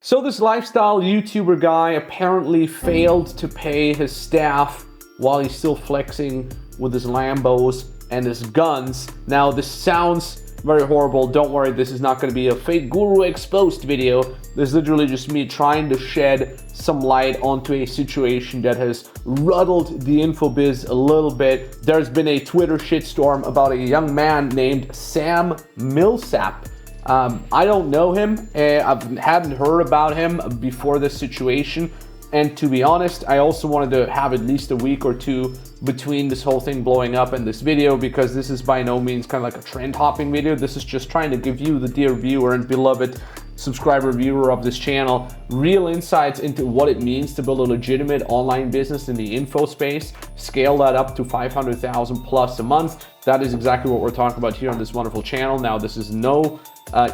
So this lifestyle YouTuber guy apparently failed to pay his staff while he's still flexing with his Lambos and his guns. Now this sounds very horrible. Don't worry, this is not going to be a fake guru exposed video. This is literally just me trying to shed some light onto a situation that has ruddled the infobiz a little bit. There's been a Twitter shitstorm about a young man named Sam Millsap. I don't know him. I hadn't heard about him before this situation. And to be honest, I also wanted to have at least a week or two between this whole thing blowing up and this video, because this is by no means kind of like a trend hopping video. This is just trying to give you, the dear viewer and beloved subscriber viewer of this channel, real insights into what it means to build a legitimate online business in the info space, scale that up to 500,000 plus a month. That is exactly what we're talking about here on this wonderful channel. Now, this is no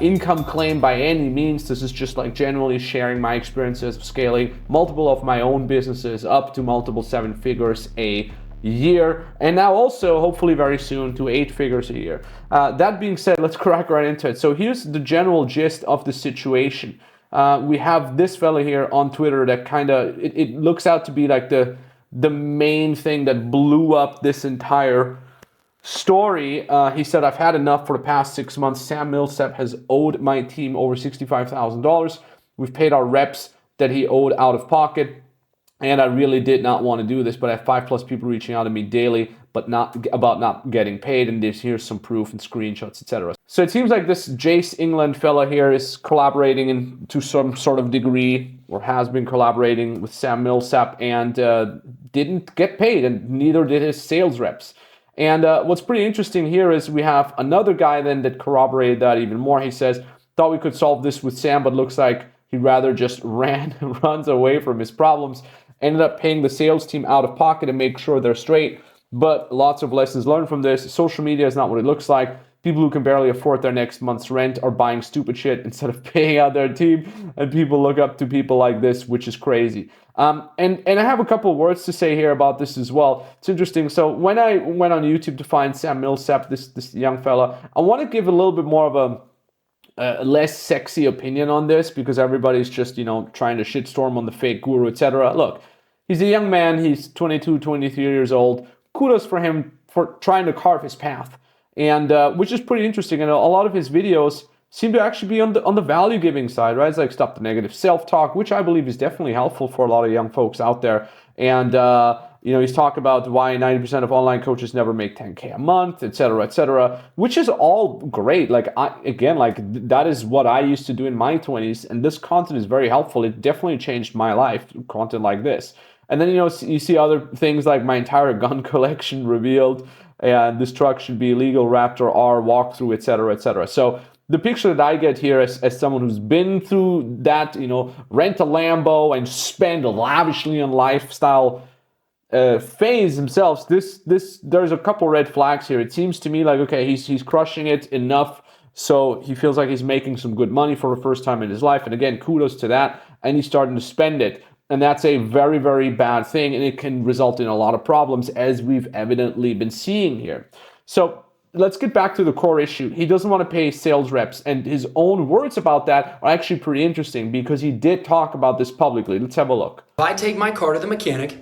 income claim by any means. This is just like generally sharing my experiences of scaling multiple of my own businesses up to multiple 7 figures a year, and now also hopefully very soon to 8 figures a year. That being said, let's crack right into it. So here's the general gist of the situation. We have this fella here on Twitter that kind of, it looks out to be like the main thing that blew up this entire story. He said, "I've had enough for the past 6 months. Sam Millsap has owed my team over $65,000. We've paid our reps that he owed out of pocket. And I really did not want to do this, but I have 5+ people reaching out to me daily, but not getting paid. And here's some proof and screenshots, etc." So it seems like this Jace England fella here is collaborating to some sort of degree, or has been collaborating with Sam Millsap, and didn't get paid, and neither did his sales reps. And what's pretty interesting here is we have another guy then that corroborated that even more. He says, "Thought we could solve this with Sam, but looks like he rather just runs away from his problems. Ended up paying the sales team out of pocket to make sure they're straight. But lots of lessons learned from this. Social media is not what it looks like. People who can barely afford their next month's rent are buying stupid shit instead of paying out their team. And people look up to people like this, which is crazy." And I have a couple of words to say here about this as well. It's interesting. So when I went on YouTube to find Sam Millsap, this young fella, I want to give a little bit more of a less sexy opinion on this, because everybody's just, trying to shitstorm on the fake guru, etc. Look, he's a young man. He's 22, 23 years old. Kudos for him for trying to carve his path, and which is pretty interesting. And a lot of his videos seem to actually be on the value giving side, right? It's like stop the negative self-talk, which I believe is definitely helpful for a lot of young folks out there. And he's talking about why 90% of online coaches never make 10K a month, etc., which is all great. Like, that is what I used to do in my 20s, and this content is very helpful. It definitely changed my life, content like this. And then, you see other things like my entire gun collection revealed, and this truck should be illegal, Raptor R walkthrough, etc. So the picture that I get here as someone who's been through that, rent a Lambo and spend lavishly on lifestyle phase himself, there's a couple red flags here. It seems to me like, okay, he's crushing it enough, so he feels like he's making some good money for the first time in his life. And again, kudos to that. And he's starting to spend it. And that's a very, very bad thing. And it can result in a lot of problems, as we've evidently been seeing here. So let's get back to the core issue. He doesn't want to pay sales reps, and his own words about that are actually pretty interesting, because he did talk about this publicly. Let's have a look. If I take my car to the mechanic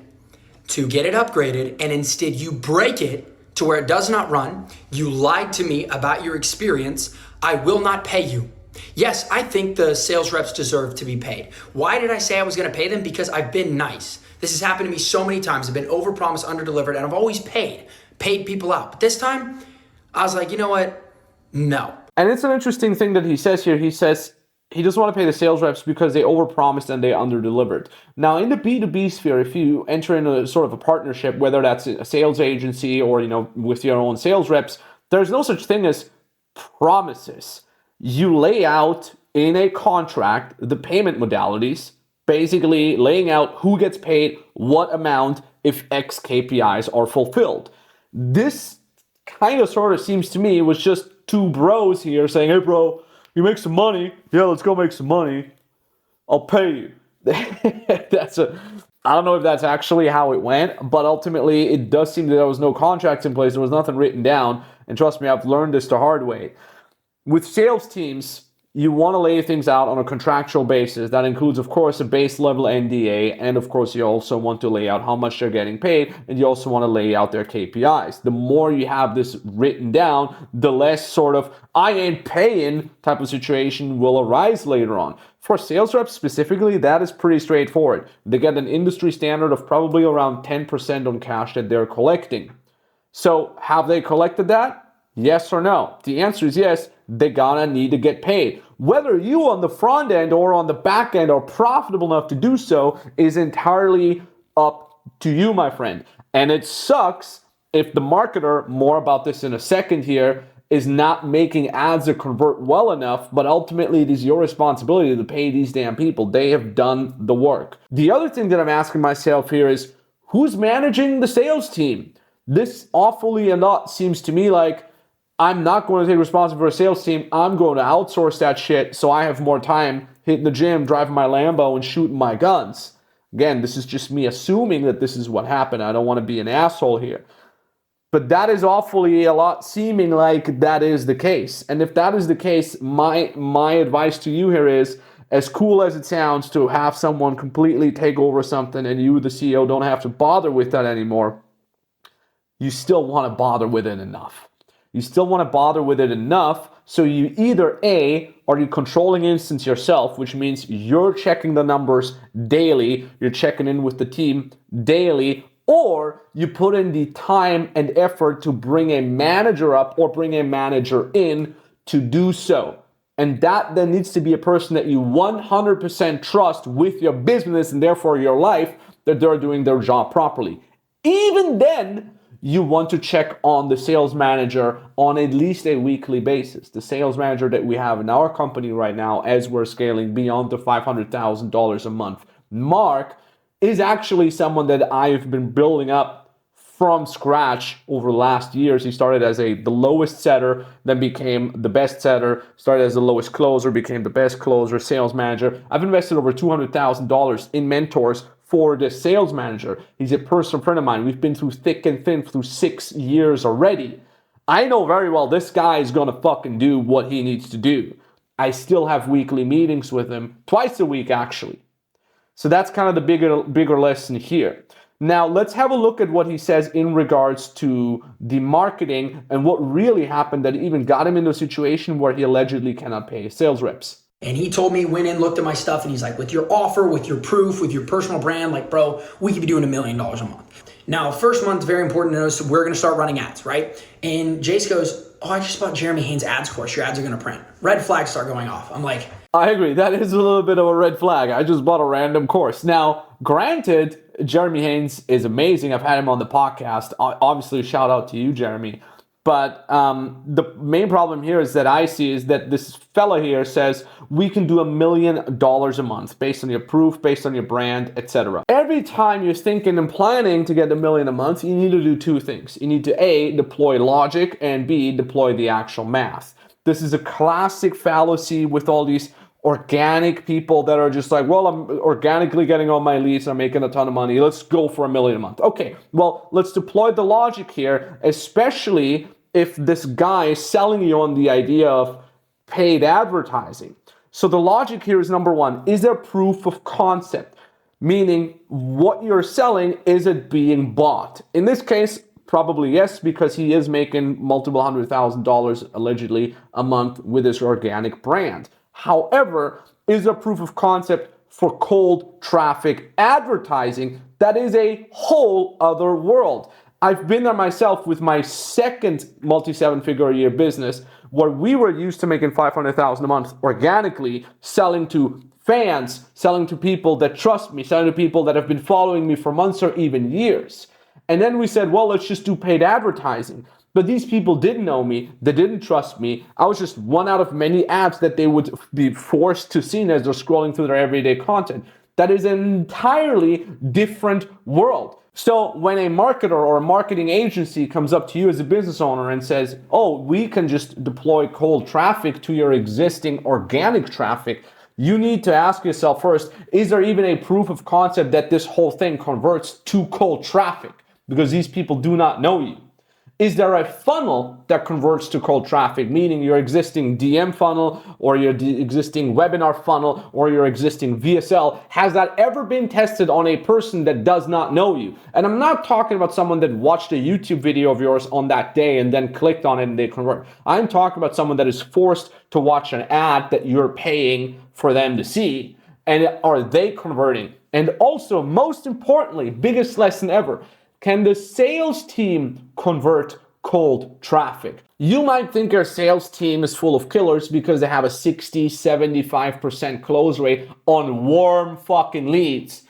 to get it upgraded, and instead you break it to where it does not run, you lied to me about your experience, I will not pay you. Yes, I think the sales reps deserve to be paid. Why did I say I was going to pay them? Because I've been nice. This has happened to me so many times. I've been overpromised, underdelivered, and I've always paid people out. But this time, I was like, you know what? No. And it's an interesting thing that he says here. He says he doesn't want to pay the sales reps because they overpromised and they underdelivered. Now, in the B2B sphere, if you enter in a sort of a partnership, whether that's a sales agency or, with your own sales reps, there's no such thing as promises. You lay out in a contract the payment modalities, basically laying out who gets paid, what amount, if X KPIs are fulfilled. This kind of sort of seems to me was just two bros here saying, "Hey bro, you make some money? Yeah, let's go make some money. I'll pay you." I don't know if that's actually how it went, but ultimately it does seem that there was no contracts in place. There was nothing written down. And trust me, I've learned this the hard way. With sales teams, you want to lay things out on a contractual basis. That includes, of course, a base level NDA. And of course, you also want to lay out how much they're getting paid. And you also want to lay out their KPIs. The more you have this written down, the less sort of I ain't paying type of situation will arise later on. For sales reps specifically, that is pretty straightforward. They get an industry standard of probably around 10% on cash that they're collecting. So have they collected that? Yes or no? The answer is yes. They're gonna need to get paid. Whether you on the front end or on the back end are profitable enough to do so is entirely up to you, my friend. And it sucks if the marketer, more about this in a second here, is not making ads that convert well enough, but ultimately it is your responsibility to pay these damn people. They have done the work. The other thing that I'm asking myself here is, who's managing the sales team? This awfully a lot seems to me like I'm not going to take responsibility for a sales team. I'm going to outsource that shit so I have more time hitting the gym, driving my Lambo, and shooting my guns. Again, this is just me assuming that this is what happened. I don't want to be an asshole here. But that is awfully a lot seeming like that is the case. And if that is the case, my advice to you here is, as cool as it sounds to have someone completely take over something and you, the CEO, don't have to bother with that anymore, you still want to bother with it enough. You still want to bother with it enough so you either A, are you controlling instance yourself, which means you're checking the numbers daily, you're checking in with the team daily, or you put in the time and effort to bring a manager up or bring a manager in to do so. And that then needs to be a person that you 100% trust with your business and therefore your life, that they're doing their job properly. Even then, you want to check on the sales manager on at least a weekly basis. The sales manager that we have in our company right now, as we're scaling beyond the $500,000 a month mark, is actually someone that I've been building up from scratch over the last years. He started as the lowest setter, then became the best setter, started as the lowest closer, became the best closer, sales manager. I've invested over $200,000 in mentors for the sales manager. He's a personal friend of mine. We've been through thick and thin through 6 years already. I know very well this guy is gonna fucking do what he needs to do. I still have weekly meetings with him, twice a week actually. So that's kind of the bigger lesson here. Now let's have a look at what he says in regards to the marketing and what really happened that even got him into a situation where he allegedly cannot pay his sales reps. And he told me, went in, looked at my stuff, and he's like, with your offer, with your proof, with your personal brand, like, bro, we could be doing $1 million a month. Now, first month, very important to know, so we're going to start running ads, right? And Jace goes, oh, I just bought Jeremy Haynes' ads course. Your ads are going to print. Red flags start going off. I'm like, I agree. That is a little bit of a red flag. I just bought a random course. Now, granted, Jeremy Haynes is amazing. I've had him on the podcast. Obviously, shout out to you, Jeremy. But the main problem here is that I see is that this fella here says we can do $1 million a month based on your proof, based on your brand, etc. Every time you're thinking and planning to get $1 million a month, you need to do two things. You need to A, deploy logic, and B, deploy the actual math. This is a classic fallacy with all these organic people that are just like, well, I'm organically getting all my leads, I'm making a ton of money, let's go for $1 million a month. Okay, well, let's deploy the logic here, especially if this guy is selling you on the idea of paid advertising. So the logic here is number one, is there proof of concept? Meaning what you're selling, is it being bought? In this case, probably yes, because he is making multiple $100,000 allegedly a month with his organic brand. However, is there proof of concept for cold traffic advertising? That is a whole other world. I've been there myself with my second multi-seven-figure a year business where we were used to making $500,000 a month organically, selling to fans, selling to people that trust me, selling to people that have been following me for months or even years. And then we said, well, let's just do paid advertising. But these people didn't know me, they didn't trust me. I was just one out of many ads that they would be forced to see as they're scrolling through their everyday content. That is an entirely different world. So when a marketer or a marketing agency comes up to you as a business owner and says, oh, we can just deploy cold traffic to your existing organic traffic, you need to ask yourself first, is there even a proof of concept that this whole thing converts to cold traffic? Because these people do not know you. Is there a funnel that converts to cold traffic, meaning your existing DM funnel or your existing webinar funnel or your existing VSL? Has that ever been tested on a person that does not know you? And I'm not talking about someone that watched a YouTube video of yours on that day and then clicked on it and they convert. I'm talking about someone that is forced to watch an ad that you're paying for them to see. And are they converting? And also, most importantly, biggest lesson ever, can the sales team convert cold traffic? You might think your sales team is full of killers because they have a 60, 75% close rate on warm fucking leads.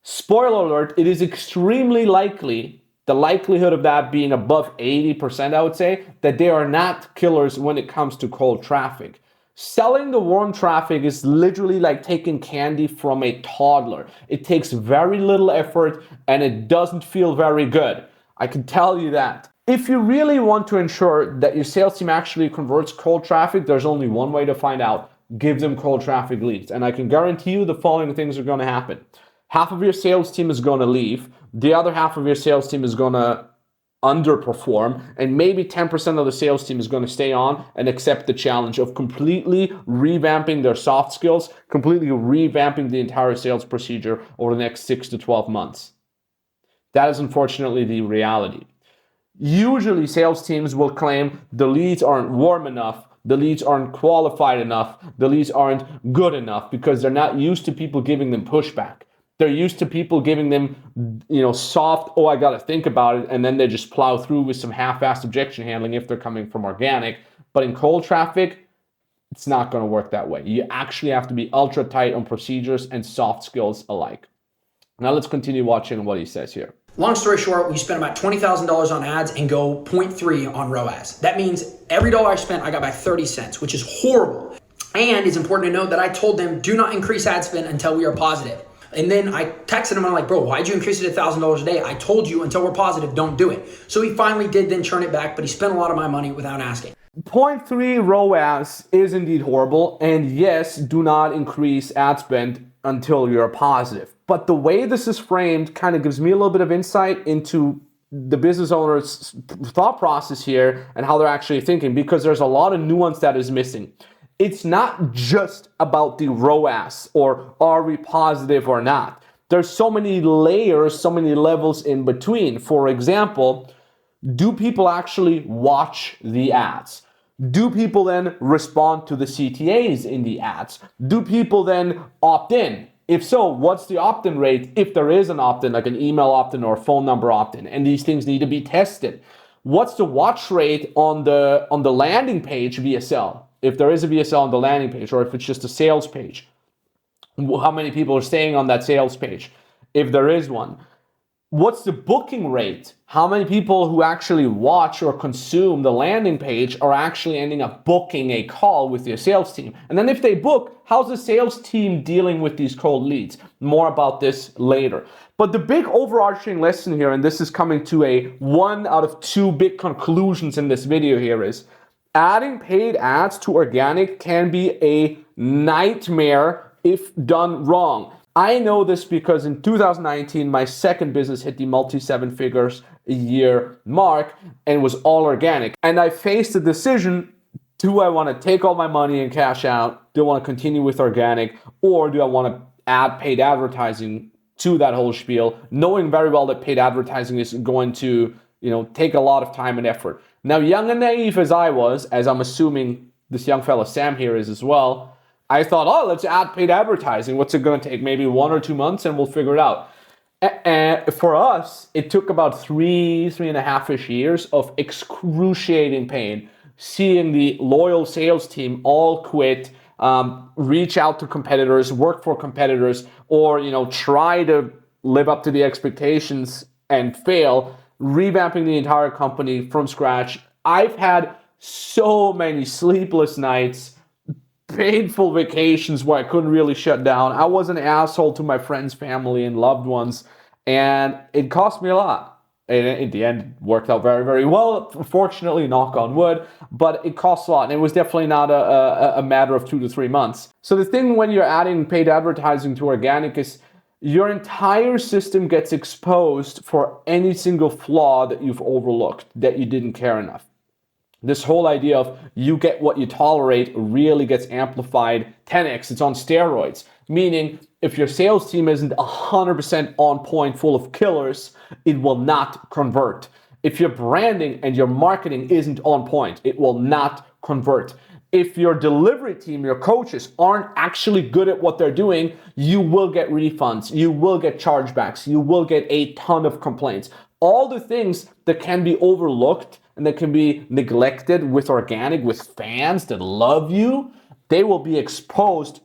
Spoiler alert, it is extremely likely, the likelihood of that being above 80%, I would say, that they are not killers when it comes to cold traffic. Selling the warm traffic is literally like taking candy from a toddler. It takes very little effort and it doesn't feel very good. I can tell you that. If you really want to ensure that your sales team actually converts cold traffic, there's only one way to find out. Give them cold traffic leads. And I can guarantee you the following things are going to happen. Half of your sales team is going to leave. The other half of your sales team is going to underperform, and maybe 10% of the sales team is going to stay on and accept the challenge of completely revamping their soft skills, completely revamping the entire sales procedure over the next 6 to 12 months. That is unfortunately the reality. Usually sales teams will claim the leads aren't warm enough, the leads aren't qualified enough, the leads aren't good enough because they're not used to people giving them pushback. They're used to people giving them, soft, oh, I got to think about it, and then they just plow through with some half-assed objection handling if they're coming from organic. But in cold traffic, it's not going to work that way. You actually have to be ultra tight on procedures and soft skills alike. Now let's continue watching what he says here. Long story short, we spent about $20,000 on ads and go 0.3 on ROAS. That means every dollar I spent, I got back 30 cents, which is horrible. And it's important to note that I told them, do not increase ad spend until we are positive. And then I texted him, I'm like, bro, why'd you increase it to $1,000 a day? I told you until we're positive, don't do it. So he finally did then turn it back, but he spent a lot of my money without asking. 0.3 ROAS is indeed horrible. And yes, do not increase ad spend until you're positive. But the way this is framed kind of gives me a little bit of insight into the business owner's thought process here and how they're actually thinking, because there's a lot of nuance that is missing. It's not just about the ROAS or are we positive or not. There's so many layers, so many levels in between. For example, do people actually watch the ads? Do people then respond to the CTAs in the ads? Do people then opt in? If so, what's the opt-in rate if there is an opt-in, like an email opt-in or a phone number opt-in? And these things need to be tested. What's the watch rate on the landing page VSL? If there is a VSL on the landing page, or if it's just a sales page, how many people are staying on that sales page, if there is one? What's the booking rate? How many people who actually watch or consume the landing page are actually ending up booking a call with your sales team? And then if they book, how's the sales team dealing with these cold leads? More about this later. But the big overarching lesson here, and this is coming to a 1 out of 2 big conclusions in this video here, is adding paid ads to organic can be a nightmare if done wrong. I know this because in 2019, my second business hit the multi-7 figures a year mark and was all organic. And I faced the decision, do I want to take all my money and cash out? Do I want to continue with organic? Or do I want to add paid advertising to that whole spiel, knowing very well that paid advertising is going to, take a lot of time and effort. Now, young and naive as I was, as I'm assuming this young fella Sam here is as well, I thought, let's add paid advertising. What's it going to take? Maybe 1 or 2 months and we'll figure it out. And for us, it took about 3.5-ish years of excruciating pain, seeing the loyal sales team all quit, reach out to competitors, work for competitors, or, try to live up to the expectations and fail, revamping the entire company from scratch. I've had so many sleepless nights, painful vacations where I couldn't really shut down. I was an asshole to my friends, family, and loved ones, and it cost me a lot. And in the end, it worked out very, very well, fortunately, knock on wood, but it costs a lot, and it was definitely not a matter of 2 to 3 months. So the thing when you're adding paid advertising to organic is your entire system gets exposed for any single flaw that you've overlooked, that you didn't care enough. This whole idea of you get what you tolerate really gets amplified 10x. It's on steroids. Meaning, if your sales team isn't 100% on point, full of killers, it will not convert. If your branding and your marketing isn't on point, it will not convert. If your delivery team, your coaches aren't actually good at what they're doing, you will get refunds, you will get chargebacks, you will get a ton of complaints. All the things that can be overlooked and that can be neglected with organic, with fans that love you, they will be exposed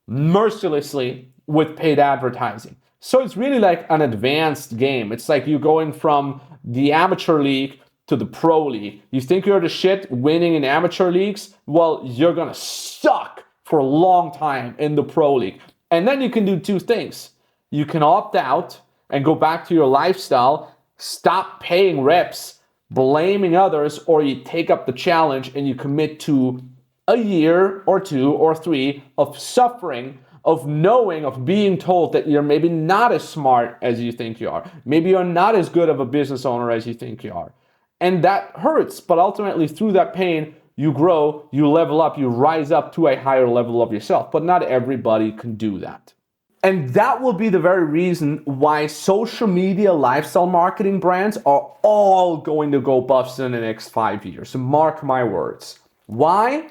mercilessly with paid advertising. So it's really like an advanced game. It's like you going from the amateur league to the pro league. You think you're the shit winning in amateur leagues? Well, you're gonna suck for a long time in the pro league. And then you can do two things. You can opt out and go back to your lifestyle, stop paying reps, blaming others, or you take up the challenge and you commit to a year or 2 or 3 of suffering, of knowing, of being told that you're maybe not as smart as you think you are. Maybe you're not as good of a business owner as you think you are. And that hurts, but ultimately through that pain, you grow, you level up, you rise up to a higher level of yourself. But not everybody can do that. And that will be the very reason why social media lifestyle marketing brands are all going to go bust in the next 5 years. So mark my words. Why?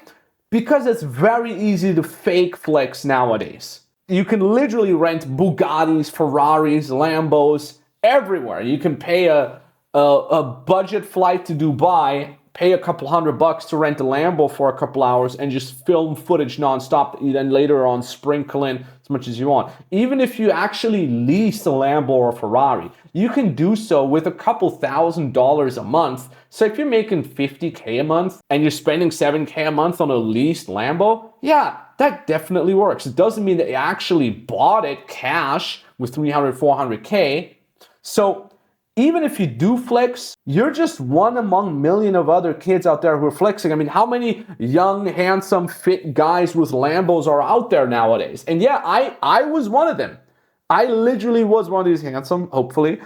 Because it's very easy to fake flex nowadays. You can literally rent Bugattis, Ferraris, Lambos everywhere. You can pay a budget flight to Dubai, pay a couple $100 to rent a Lambo for a couple hours and just film footage nonstop that you then later on sprinkle in as much as you want. Even if you actually lease a Lambo or a Ferrari, you can do so with a couple $1,000s a month. So if you're making $50K a month and you're spending $7K a month on a leased Lambo, yeah, that definitely works. It doesn't mean that you actually bought it cash with 300, 400K. So even if you do flex, you're just one among million of other kids out there who are flexing. I mean, how many young, handsome, fit guys with Lambos are out there nowadays? And yeah, I was one of them. I literally was one of these handsome, hopefully,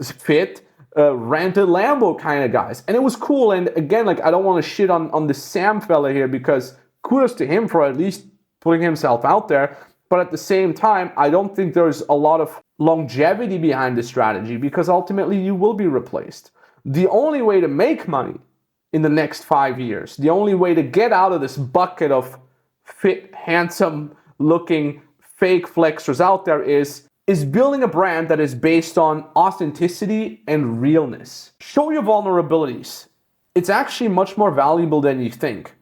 fit, rented Lambo kind of guys. And it was cool. And again, like, I don't want to shit on the Sam fella here, because kudos to him for at least putting himself out there. But at the same time, I don't think there's a lot of longevity behind this strategy, because ultimately you will be replaced. The only way to make money in the next 5 years, the only way to get out of this bucket of fit, handsome looking fake flexers out there is building a brand that is based on authenticity and realness. Show your vulnerabilities. It's actually much more valuable than you think.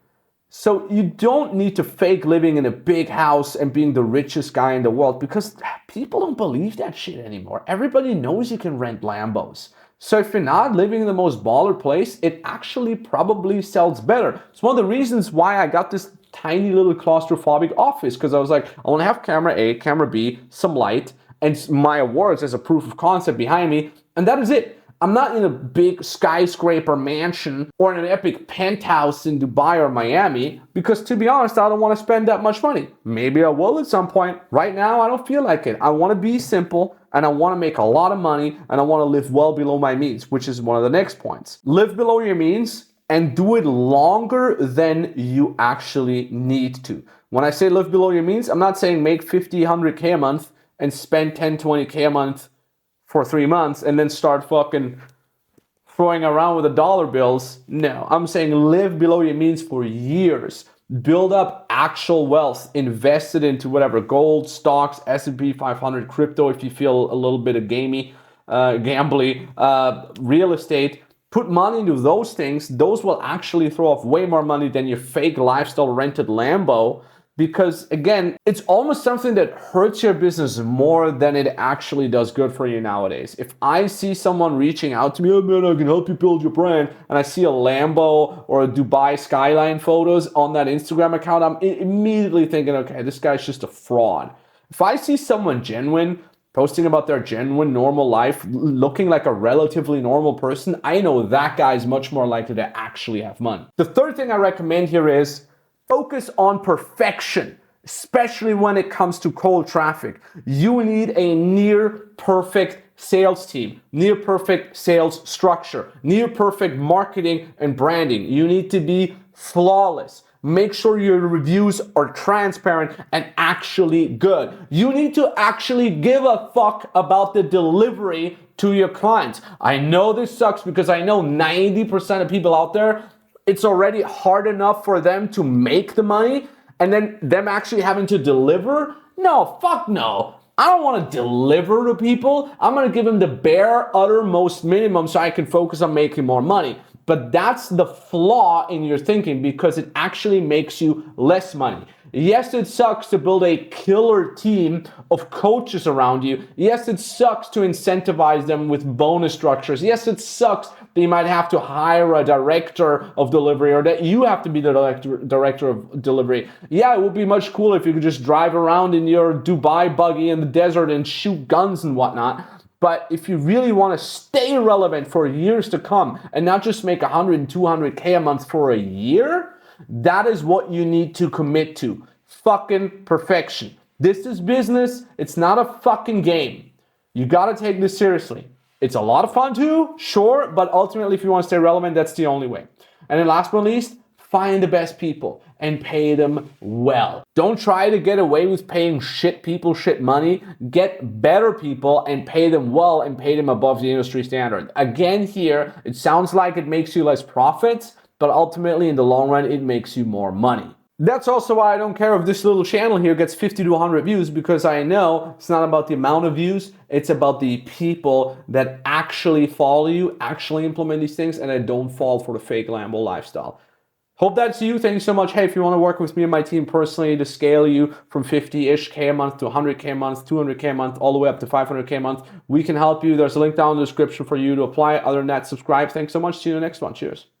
So you don't need to fake living in a big house and being the richest guy in the world, because people don't believe that shit anymore. Everybody knows you can rent Lambos. So if you're not living in the most baller place, it actually probably sells better. It's one of the reasons why I got this tiny little claustrophobic office, because I was like, I want to have camera A, camera B, some light, and my awards as a proof of concept behind me, and that is it. I'm not in a big skyscraper mansion or in an epic penthouse in Dubai or Miami, because to be honest, I don't want to spend that much money. Maybe I will at some point. Right now, I don't feel like it. I want to be simple, and I want to make a lot of money, and I want to live well below my means, which is one of the next points. Live below your means and do it longer than you actually need to. When I say live below your means, I'm not saying make 50, 100K a month and spend 10, 20K a month for 3 months and then start fucking throwing around with the dollar bills. No, I'm saying live below your means for years. Build up actual wealth, invest it into whatever, gold, stocks, S&P 500, crypto if you feel a little bit of gambly, real estate. Put money into those things. Those will actually throw off way more money than your fake lifestyle rented Lambo. Because again, it's almost something that hurts your business more than it actually does good for you nowadays. If I see someone reaching out to me, oh man, I can help you build your brand, and I see a Lambo or a Dubai skyline photos on that Instagram account, I'm immediately thinking, okay, this guy's just a fraud. If I see someone genuine, posting about their genuine normal life, looking like a relatively normal person, I know that guy is much more likely to actually have money. The third thing I recommend here is focus on perfection. especially when it comes to cold traffic. You need a near perfect sales team, near perfect sales structure, near perfect marketing and branding. You need to be flawless. Make sure your reviews are transparent and actually good. You need to actually give a fuck about the delivery to your clients. I know this sucks because I know 90% of people out there, it's already hard enough for them to make the money, and then them actually having to deliver? No, fuck no. I don't want to deliver to people. I'm going to give them the bare, uttermost minimum so I can focus on making more money. But that's the flaw in your thinking because it actually makes you less money. Yes, it sucks to build a killer team of coaches around you. Yes, it sucks to incentivize them with bonus structures. Yes, it sucks that you might have to hire a director of delivery or that you have to be the director of delivery. Yeah, it would be much cooler if you could just drive around in your Dubai buggy in the desert and shoot guns and whatnot. But if you really want to stay relevant for years to come and not just make 100 and 200K a month for a year, that is what you need to commit to. Fucking perfection. This is business. It's not a fucking game. You got to take this seriously. It's a lot of fun too, sure, but ultimately if you want to stay relevant, that's the only way. And then last but not least, find the best people and pay them well. Don't try to get away with paying shit people shit money. Get better people and pay them well and pay them above the industry standard. Again here, it sounds like it makes you less profits, but ultimately in the long run, it makes you more money. That's also why I don't care if this little channel here gets 50 to 100 views, because I know it's not about the amount of views, it's about the people that actually follow you, actually implement these things, and that don't fall for the fake Lambo lifestyle. Hope that's you. Thank you so much. Hey, if you want to work with me and my team personally to scale you from 50-ish K a month to 100K a month, 200K a month, all the way up to 500K a month, we can help you. There's a link down in the description for you to apply. Other than that, subscribe. Thanks so much. See you in the next one. Cheers.